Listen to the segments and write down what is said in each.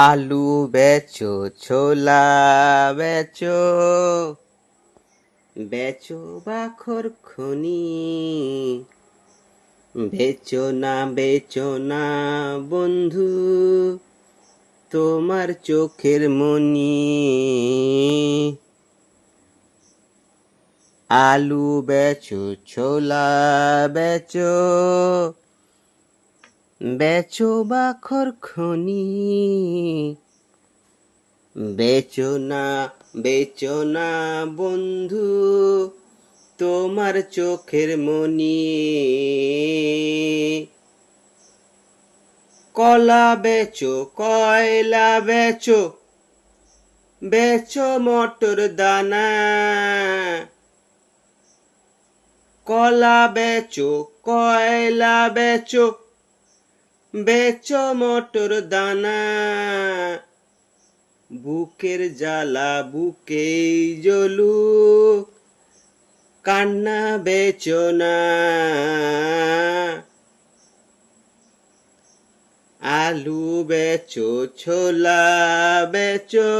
আলু বেচো, ছোলা বেচো, বেচো বাখর খনি। বেচো না বন্ধু, তোমার চোখের মনি। আলু বেচো, ছোলা বেচো, বেচো বাখর খনি। বেচো না বন্ধু, তোমার চোখের মনি। কলা বেচো, কয়লা বেচো, বেচো মটর দানা। কলা বেচো, কয়লা বেচো, বেচো মটর দানা। বুকের জ্বালা বুকেই জ্বলুক, কান্না বেচো না। আলু বেচো, ছোলা বেচো,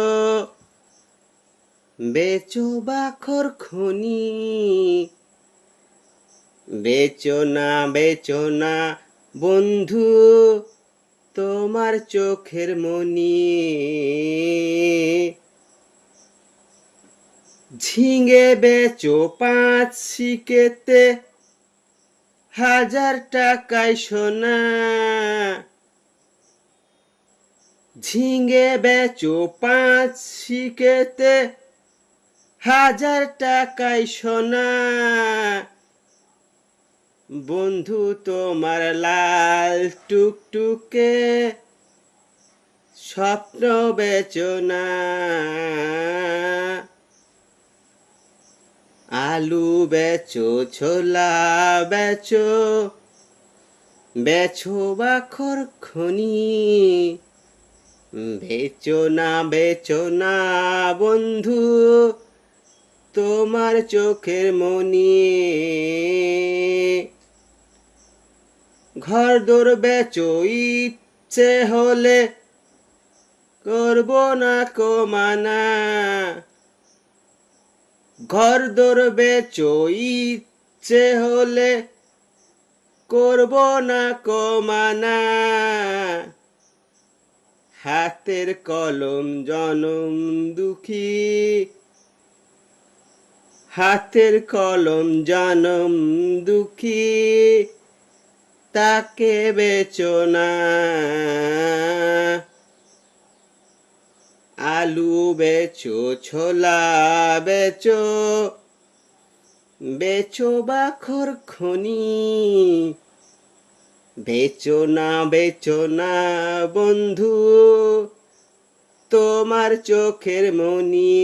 বেচো বাখর খনি। বেচো না বন্ধু, তোমার চোখের মনি। ঝিঙে বেচো 5 শিকেতে, 1000 টাকায় সোনা। ঝিঙে বেচো 5 শিকেতে, 1000 টাকায় সোনা। বন্ধু তোমার লাল টুকটুকে স্বপ্ন বেচো না। আলু বেচো, ছোলা বেচো, বেচো বাখর খনি। বেচো না বন্ধু, তোমার চোখের মনি। ঘরদোর বেচো, ইচ্ছে হলে করব না কো মানা। ঘরদোর বেচো, ইচ্ছে হলে করব না কো মানা। হাতের কলম জনম দুঃখী, হাতের কলম জনম দুঃখী, তাকে বেচো না। আলু বেচো, ছোলা বেচো, বেচো বাখর খনি। বেচো না বন্ধু, তোমার চোখের মনি।